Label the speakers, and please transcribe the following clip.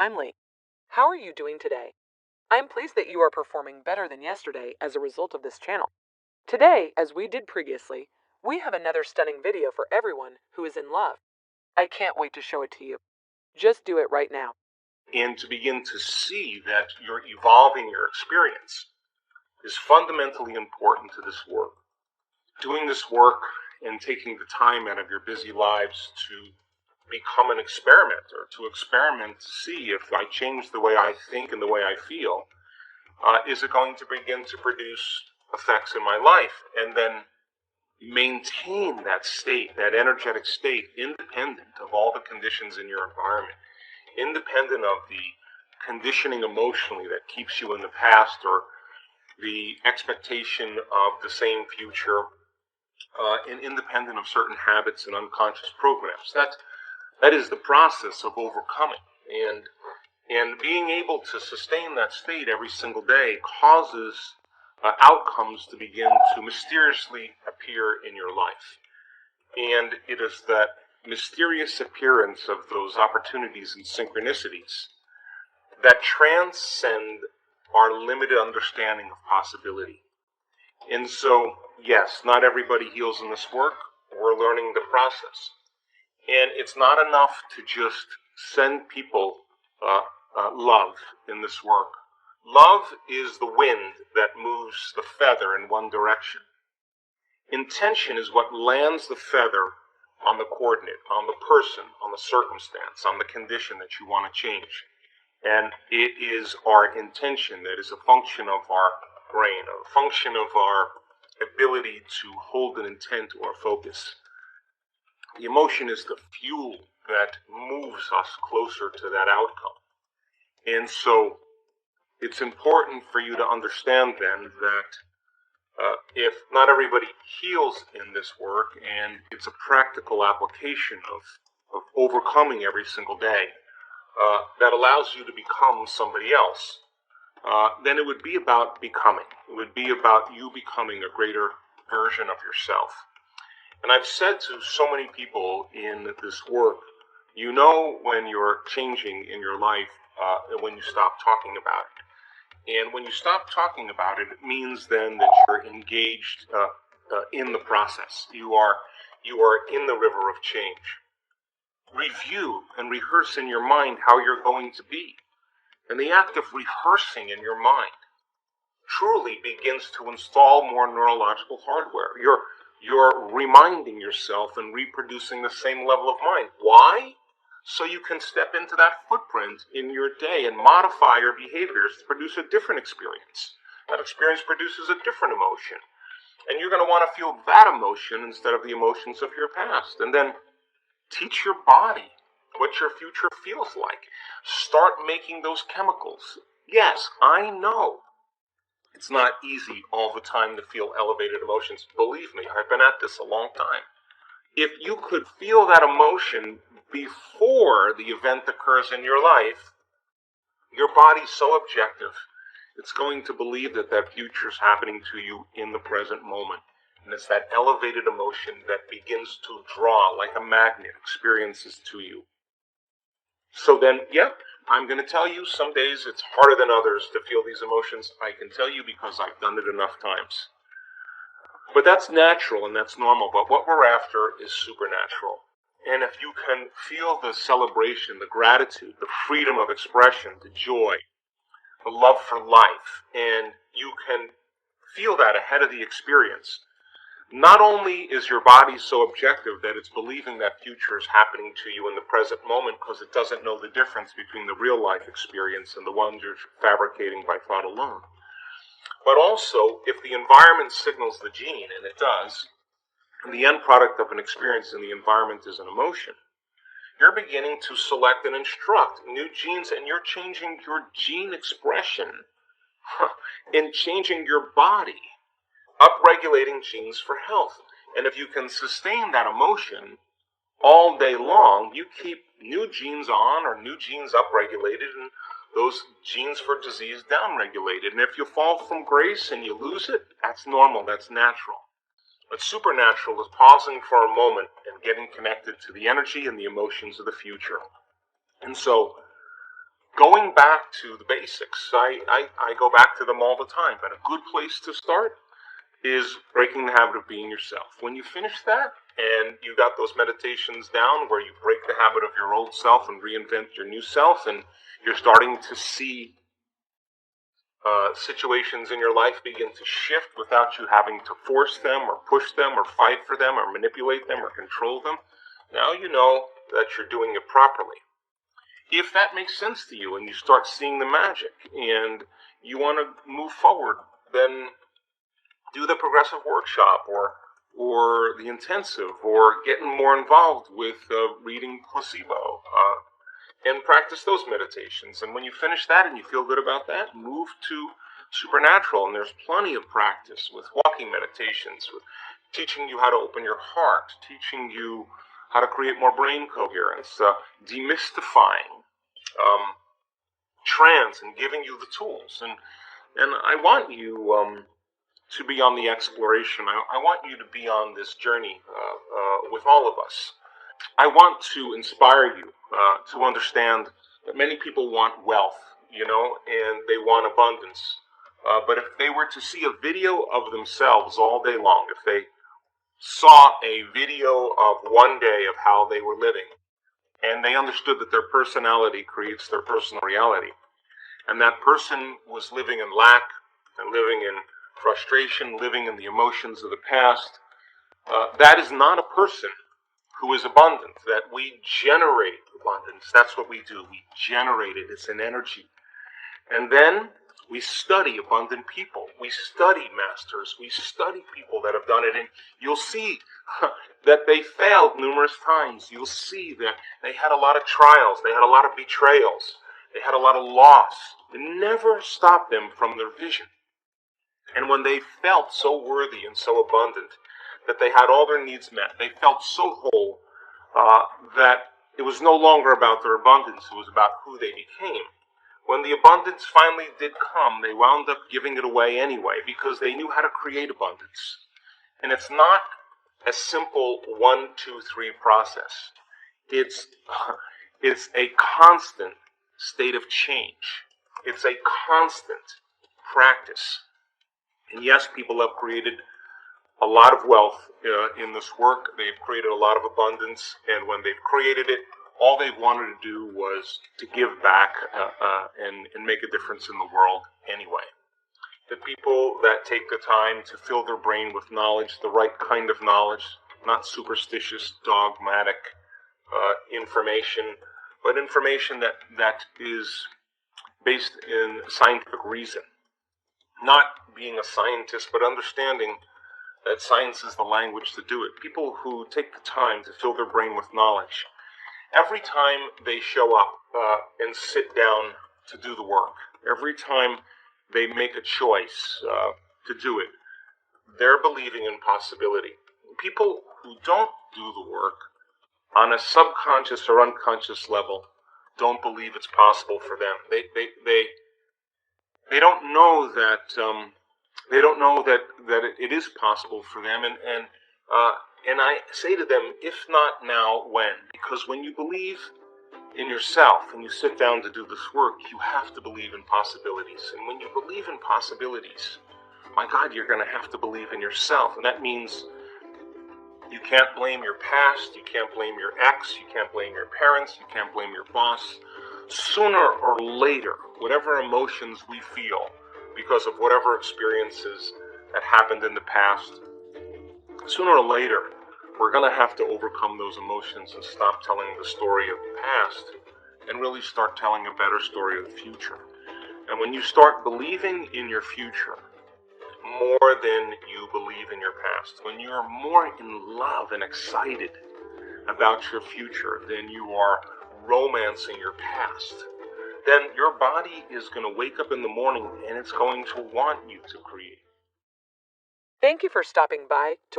Speaker 1: I'm Lee. How are you doing today? I'm pleased that you are performing better than yesterday as a result of this channel. Today, as we did previously, we have another stunning video for everyone who is in love. I can't wait to show it to you. Just do it right now.
Speaker 2: And to begin to see that you're evolving your experience is fundamentally important to this work. Doing this work and taking the time out of your busy lives to become an experimenter, to experiment to see if I change the way I think and the way I feel, is it going to begin to produce effects in my life? And then maintain that state, that energetic state, independent of all the conditions in your environment, independent of the conditioning emotionally that keeps you in the past or the expectation of the same future, and independent of certain habits and unconscious programs. That is the process of overcoming. And being able to sustain that state every single day causes outcomes to begin to mysteriously appear in your life. And it is that mysterious appearance of those opportunities and synchronicities that transcend our limited understanding of possibility. And so, yes, not everybody heals in this work. We're learning the process. And it's not enough to just send people love in this work. Love is the wind that moves the feather in one direction. Intention is what lands the feather on the coordinate, on the person, on the circumstance, on the condition that you want to change. And it is our intention that is a function of our brain, a function of our ability to hold an intent or focus. The emotion is the fuel that moves us closer to that outcome. And so it's important for you to understand then that if not everybody heals in this work, and it's a practical application of overcoming every single day that allows you to become somebody else, then it would be about becoming. It would be about you becoming a greater version of yourself. And I've said to so many people in this work, you know when you're changing in your life when you stop talking about it. And when you stop talking about it, it means then that you're engaged in the process. You are in the river of change. Review and rehearse in your mind how you're going to be. And the act of rehearsing in your mind truly begins to install more neurological hardware. You're reminding yourself and reproducing the same level of mind. Why? So you can step into that footprint in your day and modify your behaviors to produce a different experience. That experience produces a different emotion. And you're going to want to feel that emotion instead of the emotions of your past. And then teach your body what your future feels like. Start making those chemicals. Yes, I know it's not easy all the time to feel elevated emotions. Believe me, I've been at this a long time. If you could feel that emotion before the event occurs in your life, your body's so objective, it's going to believe that that future is happening to you in the present moment. And it's that elevated emotion that begins to draw like a magnet experiences to you. So then, I'm going to tell you, some days it's harder than others to feel these emotions. I can tell you because I've done it enough times. But that's natural and that's normal. But what we're after is supernatural. And if you can feel the celebration, the gratitude, the freedom of expression, the joy, the love for life, and you can feel that ahead of the experience, not only is your body so objective that it's believing that future is happening to you in the present moment because it doesn't know the difference between the real life experience and the ones you're fabricating by thought alone, but also if the environment signals the gene, and it does, and the end product of an experience in the environment is an emotion, you're beginning to select and instruct new genes, and you're changing your gene expression and changing your body, upregulating genes for health. And if you can sustain that emotion all day long, you keep new genes on or new genes upregulated and those genes for disease downregulated. And if you fall from grace and you lose it, that's normal, that's natural. But supernatural is pausing for a moment and getting connected to the energy and the emotions of the future. And so Going back to the basics, I go back to them all the time, but a good place to start is breaking the habit of being yourself. When you finish that and you got those meditations down where you break the habit of your old self and reinvent your new self, and you're starting to see situations in your life begin to shift without you having to force them or push them or fight for them or manipulate them or control them, now you know that you're doing it properly. If that makes sense to you and you start seeing the magic and you want to move forward, then do the progressive workshop or the intensive, or getting more involved with reading placebo, and practice those meditations. And when you finish that and you feel good about that, move to supernatural. And there's plenty of practice with walking meditations, with teaching you how to open your heart, teaching you how to create more brain coherence, demystifying trance and giving you the tools. And I want you to be on the exploration. I want you to be on this journey with all of us. I want to inspire you to understand that many people want wealth, and they want abundance. But if they were to see a video of themselves all day long, if they saw a video of one day of how they were living, and they understood that their personality creates their personal reality, and that person was living in lack and living in frustration, living in the emotions of the past, that is not a person who is abundant. That we generate abundance. That's what we do. We generate it. It's an energy. And then we study abundant people. We study masters. We study people that have done it. And you'll see that they failed numerous times. You'll see that they had a lot of trials. They had a lot of betrayals. They had a lot of loss. It never stopped them from their vision. And when they felt so worthy and so abundant that they had all their needs met, they felt so whole that it was no longer about their abundance, it was about who they became. When the abundance finally did come, they wound up giving it away anyway because they knew how to create abundance. And it's not a simple 1, 2, 3 process. It's a constant state of change. It's a constant practice. And yes, people have created a lot of wealth in this work. They've created a lot of abundance. And when they've created it, all they wanted to do was to give back and make a difference in the world anyway. The people that take the time to fill their brain with knowledge, the right kind of knowledge, not superstitious, dogmatic information, but information that is based in scientific reason. Not being a scientist, but understanding that science is the language to do it. People who take the time to fill their brain with knowledge. Every time they show up and sit down to do the work, every time they make a choice to do it, they're believing in possibility. People who don't do the work on a subconscious or unconscious level don't believe it's possible for them. They don't know that it is possible for them, and I say to them, if not now, when? Because when you believe in yourself and you sit down to do this work, you have to believe in possibilities. And when you believe in possibilities, my God, you're going to have to believe in yourself. And that means you can't blame your past, you can't blame your ex, you can't blame your parents, you can't blame your boss. Sooner or later, whatever emotions we feel because of whatever experiences that happened in the past, sooner or later, we're going to have to overcome those emotions and stop telling the story of the past and really start telling a better story of the future. And when you start believing in your future more than you believe in your past, when you're more in love and excited about your future than you are romancing your past, then your body is going to wake up in the morning and it's going to want you to create.
Speaker 1: Thank you for stopping by to